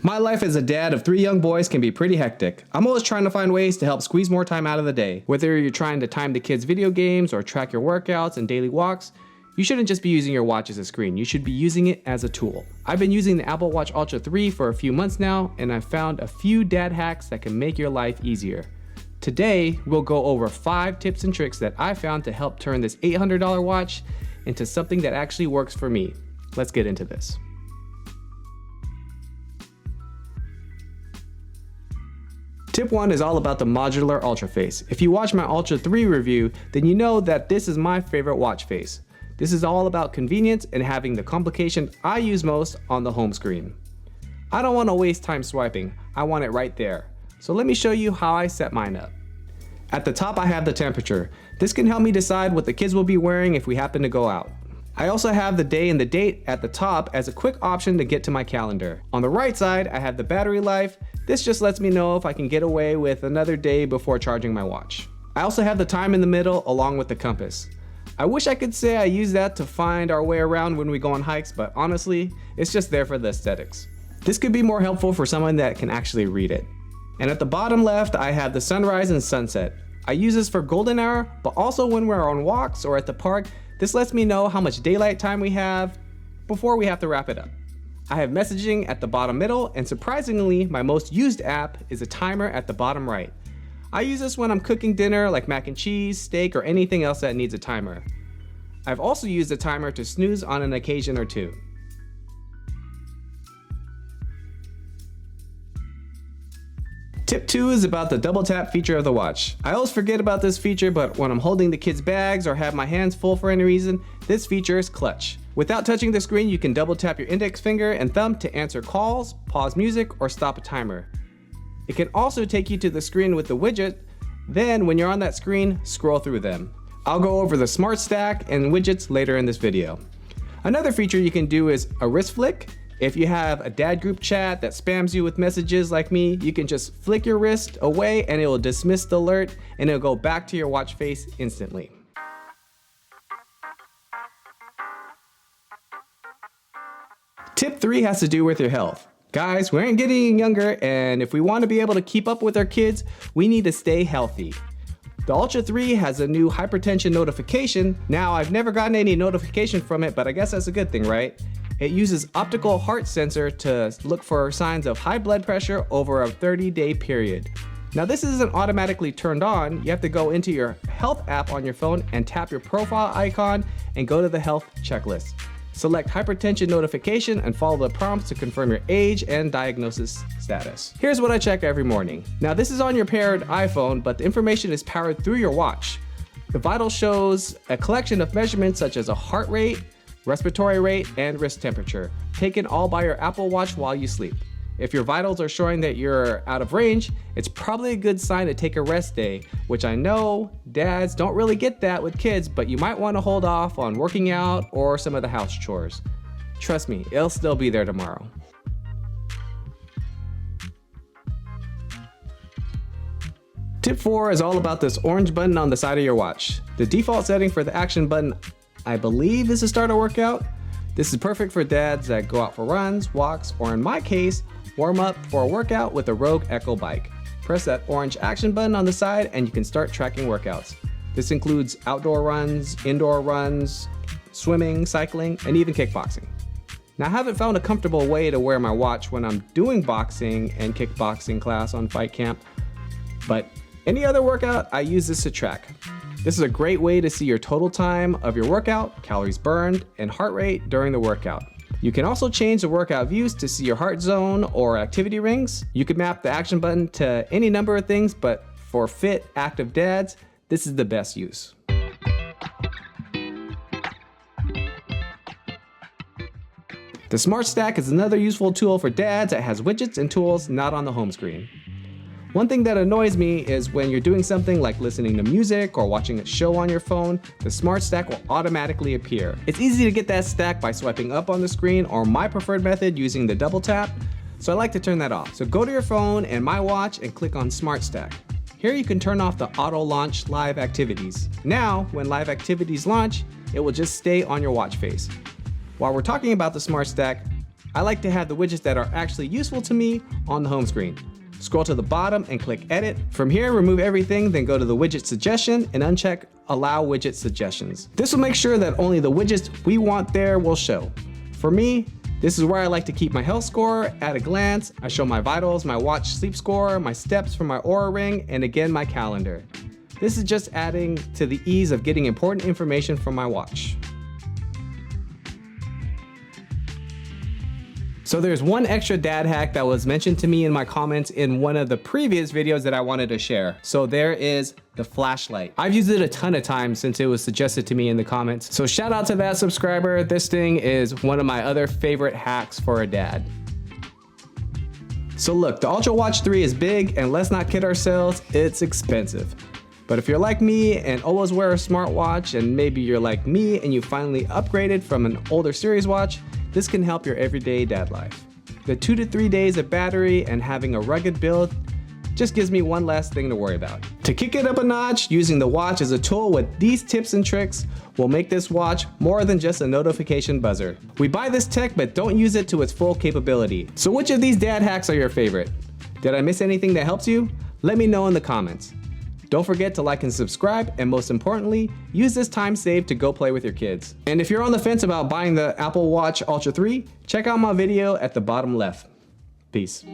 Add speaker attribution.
Speaker 1: My life as a dad of 3 young boys can be pretty hectic. I'm always trying to find ways to help squeeze more time out of the day. Whether you're trying to time the kids' video games or track your workouts and daily walks, you shouldn't just be using your watch as a screen, you should be using it as a tool. I've been using the Apple Watch Ultra 3 for a few months now, and I've found a few dad hacks that can make your life easier. Today, we'll go over 5 tips and tricks that I found to help turn this $800 watch into something that actually works for me. Let's get into this. Tip 1 is all about the Modular Ultra face. If you watch my Ultra 3 review, then you know that this is my favorite watch face. This is all about convenience and having the complication I use most on the home screen. I don't want to waste time swiping, I want it right there. So let me show you how I set mine up. At the top I have the temperature. This can help me decide what the kids will be wearing if we happen to go out. I also have the day and the date at the top as a quick option to get to my calendar. On the right side, I have the battery life. This just lets me know if I can get away with another day before charging my watch. I also have the time in the middle along with the compass. I wish I could say I use that to find our way around when we go on hikes, but honestly, it's just there for the aesthetics. This could be more helpful for someone that can actually read it. And at the bottom left, I have the sunrise and sunset. I use this for golden hour, but also when we're on walks or at the park, this lets me know how much daylight time we have before we have to wrap it up. I have messaging at the bottom middle, and surprisingly, my most used app is a timer at the bottom right. I use this when I'm cooking dinner like mac and cheese, steak, or anything else that needs a timer. I've also used a timer to snooze on an occasion or two. Tip 2 is about the double tap feature of the watch. I always forget about this feature, but when I'm holding the kids' bags or have my hands full for any reason, this feature is clutch. Without touching the screen, you can double tap your index finger and thumb to answer calls, pause music, or stop a timer. It can also take you to the screen with the widget, then when you're on that screen, scroll through them. I'll go over the smart stack and widgets later in this video. Another feature you can do is a wrist flick. If you have a dad group chat that spams you with messages like me, you can just flick your wrist away and it will dismiss the alert and it'll go back to your watch face instantly. Tip 3 has to do with your health. Guys, we ain't getting younger, and if we want to be able to keep up with our kids, we need to stay healthy. The Ultra 3 has a new hypertension notification. Now, I've never gotten any notification from it, but I guess that's a good thing, right? It uses optical heart sensor to look for signs of high blood pressure over a 30-day period. Now, this isn't automatically turned on. You have to go into your health app on your phone and tap your profile icon and go to the health checklist. Select hypertension notification and follow the prompts to confirm your age and diagnosis status. Here's what I check every morning. Now, this is on your paired iPhone, but the information is powered through your watch. The vital shows a collection of measurements such as a heart rate, respiratory rate, and wrist temperature, taken all by your Apple Watch while you sleep. If your vitals are showing that you're out of range, it's probably a good sign to take a rest day, which I know dads don't really get that with kids, but you might want to hold off on working out or some of the house chores. Trust me, it'll still be there tomorrow. Tip 4 is all about this orange button on the side of your watch. The default setting for the action button, I believe, is to start a workout. This is perfect for dads that go out for runs, walks, or in my case, warm up for a workout with a Rogue Echo bike. Press that orange action button on the side and you can start tracking workouts. This includes outdoor runs, indoor runs, swimming, cycling, and even kickboxing. Now, I haven't found a comfortable way to wear my watch when I'm doing boxing and kickboxing class on Fight Camp, but any other workout, I use this to track. This is a great way to see your total time of your workout, calories burned, and heart rate during the workout. You can also change the workout views to see your heart zone or activity rings. You can map the action button to any number of things, but for fit, active dads, this is the best use. The Smart Stack is another useful tool for dads that has widgets and tools not on the home screen. One thing that annoys me is when you're doing something like listening to music or watching a show on your phone, the Smart Stack will automatically appear. It's easy to get that stack by swiping up on the screen, or my preferred method, using the double tap, so I like to turn that off. So go to your phone and My Watch and click on Smart Stack. Here you can turn off the auto launch live activities. Now, when live activities launch, it will just stay on your watch face. While we're talking about the Smart Stack, I like to have the widgets that are actually useful to me on the home screen. Scroll to the bottom and click Edit. From here, remove everything, then go to the widget suggestion and uncheck Allow Widget Suggestions. This will make sure that only the widgets we want there will show. For me, this is where I like to keep my health score at a glance. I show my vitals, my watch sleep score, my steps from my Oura Ring, and again my calendar. This is just adding to the ease of getting important information from my watch. So there's one extra dad hack that was mentioned to me in my comments in one of the previous videos that I wanted to share. So there is the flashlight. I've used it a ton of times since it was suggested to me in the comments. So shout out to that subscriber. This thing is one of my other favorite hacks for a dad. So look, the Ultra Watch 3 is big, and let's not kid ourselves, it's expensive. But if you're like me and always wear a smartwatch, and maybe you're like me and you finally upgraded from an older series watch, this can help your everyday dad life. The 2 to 3 days of battery and having a rugged build just gives me one less thing to worry about. To kick it up a notch, using the watch as a tool with these tips and tricks will make this watch more than just a notification buzzer. We buy this tech but don't use it to its full capability. So which of these dad hacks are your favorite? Did I miss anything that helps you? Let me know in the comments. Don't forget to like and subscribe, and most importantly, use this time saved to go play with your kids. And if you're on the fence about buying the Apple Watch Ultra 3, check out my video at the bottom left. Peace.